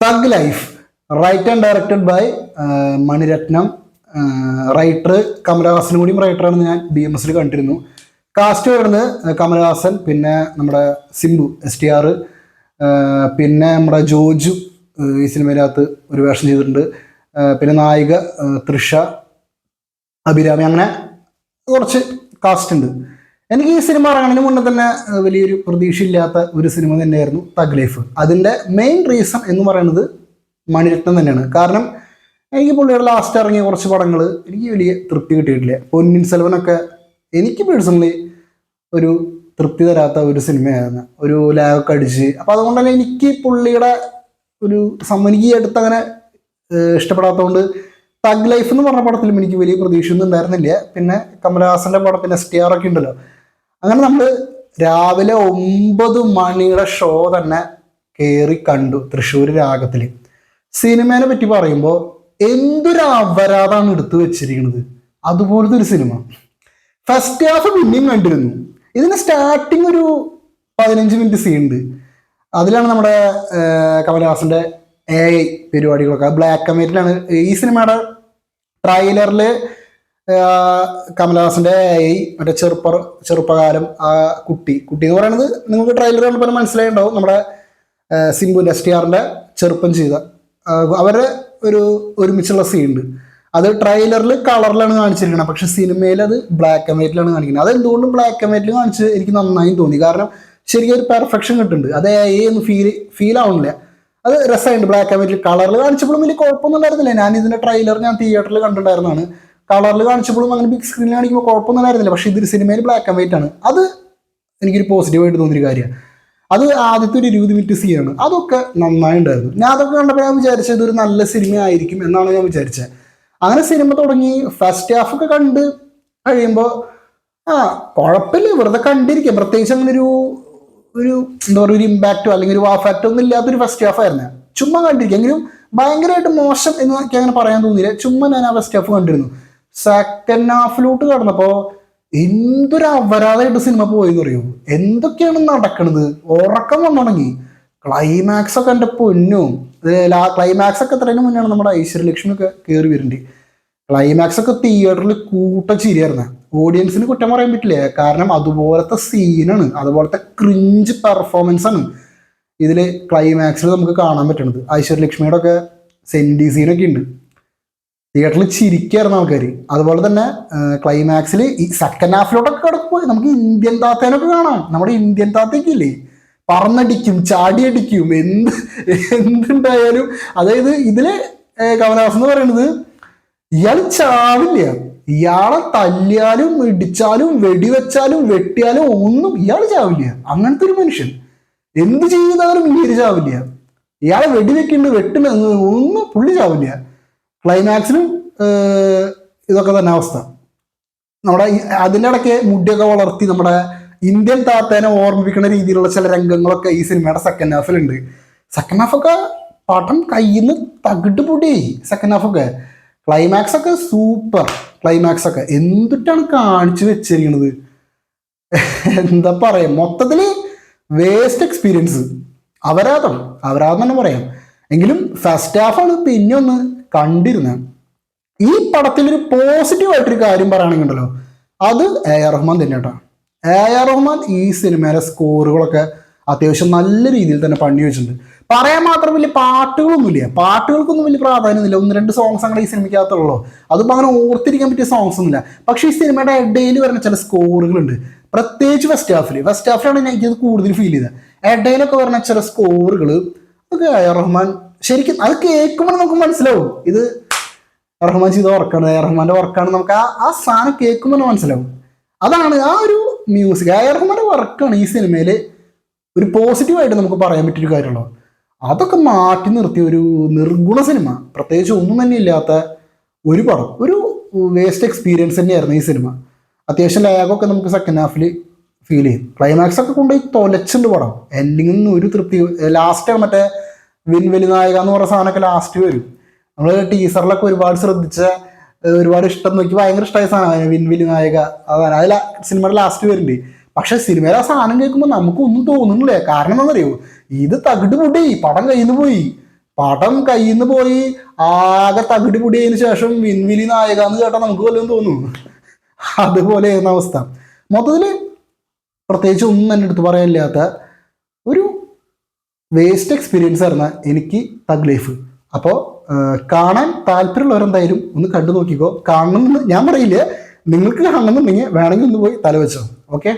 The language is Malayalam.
Thug Life write and directed by Mani Ratnam. Writer കമലഹാസനും കൂടിയും റൈറ്ററാണെന്ന് ഞാൻ BMSൽ കണ്ടിരുന്നു. കാസ്റ്റ് വരുന്നത് കമലഹാസൻ, പിന്നെ നമ്മുടെ സിംബു STR, പിന്നെ നമ്മുടെ ജോജു ഈ സിനിമയിനകത്ത് ഒരു വേഷം ചെയ്തിട്ടുണ്ട്. പിന്നെ നായിക തൃഷ, അഭിരാമി, അങ്ങനെ കുറച്ച് കാസ്റ്റ് ഉണ്ട്. എനിക്ക് ഈ സിനിമ ഇറങ്ങുന്നതിന് മുന്നേ തന്നെ വലിയൊരു പ്രതീക്ഷയില്ലാത്ത ഒരു സിനിമ തന്നെയായിരുന്നു തഗ് ലൈഫ്. അതിൻ്റെ മെയിൻ റീസൺ എന്ന് പറയുന്നത് മണിരത്നം തന്നെയാണ്. കാരണം എനിക്ക് പുള്ളിയുടെ ലാസ്റ്റ് ഇറങ്ങിയ കുറച്ച് പടങ്ങൾ എനിക്ക് വലിയ തൃപ്തി കിട്ടിയിട്ടില്ല. പൊന്നിൻ സെൽവനൊക്കെ എനിക്ക് പേഴ്സണലി ഒരു തൃപ്തി തരാത്ത ഒരു സിനിമയായിരുന്നു, ഒരു ലാഗൊക്കെ അടിച്ച്. അപ്പോൾ അതുകൊണ്ട് തന്നെ എനിക്ക് പുള്ളിയുടെ ഒരു എനിക്ക് അടുത്ത് അങ്ങനെ ഇഷ്ടപ്പെടാത്തതുകൊണ്ട് തഗ് ലൈഫ് എന്ന് പറഞ്ഞ പടത്തിലും എനിക്ക് വലിയ പ്രതീക്ഷയൊന്നും ഉണ്ടായിരുന്നില്ല. പിന്നെ കമലഹാസന്റെ പടം, പിന്നെ STR ഒക്കെ ഉണ്ടല്ലോ. അങ്ങനെ നമ്മൾ രാവിലെ 9 മണിയുടെ ഷോ തന്നെ കയറി കണ്ടു തൃശ്ശൂർ രാഗത്തിൽ. സിനിമേനെ പറ്റി പറയുമ്പോൾ എന്തൊരു അപരാധമാണ് എടുത്തു വെച്ചിരിക്കുന്നത്. അതുപോലത്തെ ഒരു സിനിമ. ഫസ്റ്റ് ഹാഫ് പിന്നെയും കണ്ടിരുന്നു. ഇതിന് സ്റ്റാർട്ടിങ് ഒരു 15 മിനിറ്റ് സീൻ ഉണ്ട്. അതിലാണ് നമ്മുടെ കമലഹാസന്റെ AI പരിപാടികളൊക്കെ. ബ്ലാക്ക് ആൻഡ് വൈറ്റിലാണ് ഈ സിനിമയുടെ ട്രailerൽ. കമലഹാസന്റെ AI മറ്റേ ചെറുപ്പകാലം, ആ കുട്ടി എന്ന് പറയുന്നത് നിങ്ങൾക്ക് ട്രailer കണ്ടപ്പോൾ മനസ്സിലായിട്ടുണ്ടാവും. നമ്മുടെ സിംബുവിന്റെ STRന്റെ ചെറുപ്പം ചെയ്ത അവരെ ഒരുമിച്ചുള്ള സീൻ ഉണ്ട്. അത് ട്രailerൽ കളറിലാണ് കാണിച്ചിരിക്കുന്നത്, പക്ഷെ സിനിമയിൽ അത് ബ്ലാക്ക് ആൻഡ് വൈറ്റിലാണ് കാണിക്കുന്നത്. അത് എന്തുകൊണ്ടും ബ്ലാക്ക് ആൻഡ് വൈറ്റിൽ കാണിച്ച് എനിക്ക് നന്നായി തോന്നി. കാരണം ശരിക്കും ഒരു പെർഫെക്ഷൻ കിട്ടുന്നുണ്ട്. അത് AI ഒന്നും ഫീൽ ആവുന്നില്ല. അത് രസമായിട്ട് ബ്ലാക്ക് ആൻഡ് വൈറ്റിൽ. കളറിൽ കാണിച്ചപ്പോഴും വലിയ കുഴപ്പമൊന്നും ഉണ്ടായിരുന്നില്ല. ഞാൻ ഇതിന്റെ ട്രailer ഞാൻ തിയേറ്ററിൽ കണ്ടിട്ടുണ്ടായിരുന്നതാണ്. കളറിൽ കാണിച്ചപ്പോഴും അങ്ങനെ ബിഗ് സ്ക്രീനിൽ കാണിക്കുമ്പോൾ കുഴപ്പമൊന്നും ഉണ്ടായിരുന്നില്ല. പക്ഷെ ഇതൊരു സിനിമയിൽ ബ്ലാക്ക് ആൻഡ് വൈറ്റ് ആണ്. അത് എനിക്കൊരു പോസിറ്റീവായിട്ട് തോന്നിയൊരു കാര്യമാണ്. അത് ആദ്യത്തെ ഒരു 20 മിനിറ്റ് സീനാണ്. അതൊക്കെ നന്നായി ഉണ്ടായിരുന്നു. ഞാൻ അതൊക്കെ കണ്ടപ്പോൾ ഞാൻ വിചാരിച്ചത് ഇതൊരു നല്ല സിനിമ ആയിരിക്കും എന്നാണ് ഞാൻ വിചാരിച്ചത്. അങ്ങനെ സിനിമ തുടങ്ങി ഫസ്റ്റ് ഹാഫ് ഒക്കെ കണ്ട് കഴിയുമ്പോൾ കുഴപ്പമില്ല, വെറുതെ കണ്ടിരിക്കാം. പ്രത്യേകിച്ച് അങ്ങനെ ഒരു എന്താ പറയുക, ഒരു ഇമ്പാക്റ്റോ അല്ലെങ്കിൽ ഒരു വാ ഫാക്റ്റോ ഒന്നും ഇല്ലാത്തൊരു ഫസ്റ്റ് ഹാഫ് ആയിരുന്നു. ചുമ്മാ കണ്ടിരിക്കും. എങ്കിലും ഭയങ്കരമായിട്ട് മോശം എന്ന് എനിക്ക് അങ്ങനെ പറയാൻ തോന്നിയില്ല. ചുമ്മാ ഞാൻ ആ ഫസ്റ്റ് ഹാഫ് കണ്ടിരുന്നു. സെക്കൻഡ് ഹാഫിലോട്ട് കടന്നപ്പോൾ എന്തൊരു അപരാധമായിട്ട് സിനിമ പോയെന്ന് അറിയുമോ. എന്തൊക്കെയാണ് നടക്കണത്. ഉറക്കം വന്നു തുടങ്ങി. ക്ലൈമാക്സ് ഒക്കെ എൻ്റെ പൊന്നും. ക്ലൈമാക്സ് ഒക്കെ എത്രയും മുന്നെയാണ് നമ്മുടെ ഐശ്വര്യലക്ഷ്മി ഒക്കെ കയറി വരുന്നുണ്ട്. ക്ലൈമാക്സ് ഒക്കെ തിയേറ്ററിൽ കൂട്ടച്ചിരിയായിരുന്നു. ഓഡിയൻസിന് കുറ്റം പറയാൻ പറ്റില്ല. കാരണം അതുപോലത്തെ സീനാണ്, അതുപോലത്തെ ക്രിഞ്ച് പെർഫോമൻസ് ആണ് ഇതിൽ ക്ലൈമാക്സിൽ നമുക്ക് കാണാൻ പറ്റുന്നത്. ഐശ്വര്യലക്ഷ്മിയുടെ ഒക്കെ സെൻറ്റി സീനൊക്കെ ഉണ്ട്. തിയേറ്ററിൽ ചിരിക്കായിരുന്നു ആൾക്കാർ. അതുപോലെ തന്നെ ക്ലൈമാക്സിൽ ഈ സെക്കൻഡ് ഹാഫിലോട്ടൊക്കെ കിടക്കുമ്പോൾ നമുക്ക് ഇന്ത്യൻ താത്തേനൊക്കെ കാണാം. നമ്മുടെ ഇന്ത്യൻ താത്തയൊക്കെ ഇല്ലേ, പറന്നടിക്കും, ചാടിയടിക്കും, എന്തുണ്ടായാലും. അതായത് ഇതില് കമലഹാസൻ എന്ന് പറയുന്നത് ഇയാൾ ചാവില്ല. ഇയാളെ തല്ലിയാലും ഇടിച്ചാലും വെടിവെച്ചാലും വെട്ടിയാലും ഒന്നും ഇയാൾ ചാവില്ല. അങ്ങനത്തെ ഒരു മനുഷ്യൻ. എന്ത് ചെയ്താലും ഇങ്ങനെ ചാവില്ല. ഇയാളെ വെടിവെക്കുന്നുണ്ട്, വെട്ടുന്ന ഒന്നും പുള്ളി ചാവില്ല. ക്ലൈമാക്സിലും ഇതൊക്കെ തന്നെ അവസ്ഥ. നമ്മുടെ അതിൻ്റെ ഇടയ്ക്ക് മുടിയൊക്കെ വളർത്തി നമ്മുടെ ഇന്ത്യൻ താത്തേനെ ഓർമ്മിപ്പിക്കുന്ന രീതിയിലുള്ള ചില രംഗങ്ങളൊക്കെ ഈ സിനിമയുടെ സെക്കൻഡ് ഹാഫിലുണ്ട്. സെക്കൻഡ് ഹാഫൊക്കെ പടം കയ്യിൽ നിന്ന് തകിട്ട് പൊടി. സെക്കൻഡ് ഹാഫൊക്കെ ക്ലൈമാക്സ് ഒക്കെ സൂപ്പർ. ക്ലൈമാക്സ് ഒക്കെ എന്തിട്ടാണ് കാണിച്ചു വെച്ചിരിക്കുന്നത്. എന്താ പറയാ, മൊത്തത്തിൽ വേസ്റ്റ് എക്സ്പീരിയൻസ്. അപരാധം തന്നെ പറയാം. എങ്കിലും ഫസ്റ്റ് ഹാഫാണ് പിന്നെ ഒന്ന് കണ്ടിരുന്നത്. ഈ പടത്തിലൊരു പോസിറ്റീവായിട്ടൊരു കാര്യം പറയുകയാണെങ്കിൽ ഉണ്ടല്ലോ, അത് AR റഹ്മാൻ തന്നെ കേട്ടോ. AR റഹ്മാൻ ഈ സിനിമയിലെ സ്കോറുകളൊക്കെ അത്യാവശ്യം നല്ല രീതിയിൽ തന്നെ പണി വെച്ചിട്ടുണ്ട്. പറയാൻ മാത്രം വലിയ പാട്ടുകളൊന്നുമില്ല. പാട്ടുകൾക്കൊന്നും വലിയ പ്രാധാന്യമൊന്നുമില്ല. 1-2 സോങ്സ് അങ്ങനെ ഈ സിനിമയ്ക്കകത്തുള്ളൂ. അതിപ്പോൾ അങ്ങനെ ഓർത്തിരിക്കാൻ പറ്റിയ സോങ്സ് ഒന്നുമില്ല. പക്ഷേ ഈ സിനിമയുടെ ഇടയിൽ വരുന്ന ചില സ്കോറുകളുണ്ട്. പ്രത്യേകിച്ച് ഫസ്റ്റ് ഹാഫിലാണ് എനിക്കത് കൂടുതൽ ഫീൽ ചെയ്തത്. ഇടയിലൊക്കെ വരുന്ന ചില സ്കോറുകൾ അതൊക്കെ AR റഹ്മാൻ ശരിക്കും അത് കേൾക്കുമ്പോൾ നമുക്ക് മനസ്സിലാവും ഇത് റഹ്മാൻ ചെയ്ത വർക്കാണ്, റഹ്മാന്റെ വർക്കാണ്. നമുക്ക് ആ സാധനം കേൾക്കുമ്പോൾ മനസ്സിലാവും. അതാണ് ആ ഒരു മ്യൂസിക്. റഹ്മാന്റെ വർക്കാണ് ഈ സിനിമയിൽ ഒരു പോസിറ്റീവായിട്ട് നമുക്ക് പറയാൻ പറ്റിയൊരു കാര്യമുള്ളൂ. അതൊക്കെ മാറ്റി നിർത്തിയ ഒരു നിർഗുണ സിനിമ, പ്രത്യേകിച്ച് ഒന്നും തന്നെ ഇല്ലാത്ത ഒരു പടം, ഒരു വേസ്റ്റ് എക്സ്പീരിയൻസ് തന്നെയായിരുന്നു ഈ സിനിമ. അത്യാവശ്യം ലാഗൊക്കെ നമുക്ക് സെക്കൻഡ് ഹാഫിൽ ഫീൽ ചെയ്യും. ക്ലൈമാക്സ് ഒക്കെ കൊണ്ടുപോയി തൊലച്ചുണ്ട് പടം. എൻഡിങ്ങിൽ ഒരു തൃപ്തി. ലാസ്റ്റ് മറ്റേ വിൻവെലി നായക എന്ന് പറയുന്ന സാധനമൊക്കെ ലാസ്റ്റ് വരും. നമ്മൾ ടീസറിലൊക്കെ ഒരുപാട് ശ്രദ്ധിച്ച, ഒരുപാട് ഇഷ്ടം നോക്കി ഭയങ്കര ഇഷ്ടമായ സാധനമാണ് വിൻവെലി നായക. അതാണ് അതിൽ സിനിമയുടെ ലാസ്റ്റ് വരുന്നുണ്ട്. പക്ഷെ സിനിമയിൽ ആ സാധനം കേൾക്കുമ്പോൾ നമുക്കൊന്നും തോന്നുന്നില്ല. കാരണം എന്താണെന്നറിയോ, ഇത് തകിട് പൊട്ടി, പടം കയ്യിൽ നിന്ന് പോയി. പടം കയ്യിൽ നിന്ന് പോയി ആകെ തകിടി പൊടിയതിനു ശേഷം വിൻവിലി നായക എന്ന് കേട്ടാൽ നമുക്ക് വല്ലതും തോന്നുന്നു. അതുപോലെയായിരുന്ന അവസ്ഥ. മൊത്തത്തിൽ പ്രത്യേകിച്ച് ഒന്നും എൻ്റെ അടുത്ത് പറയാനില്ലാത്ത ഒരു വേസ്റ്റ് എക്സ്പീരിയൻസ് ആയിരുന്ന എനിക്ക് തഗ് ലൈഫ്. അപ്പോൾ കാണാൻ താല്പര്യമുള്ളവരെന്തായാലും ഒന്ന് കണ്ടു നോക്കിക്കോ. കാണണമെന്ന് ഞാൻ പറയില്ല, നിങ്ങൾക്ക് കാണണമെന്നുണ്ടെങ്കിൽ വേണമെങ്കിൽ ഒന്ന് പോയി തലവെച്ചോ. ഓക്കെ.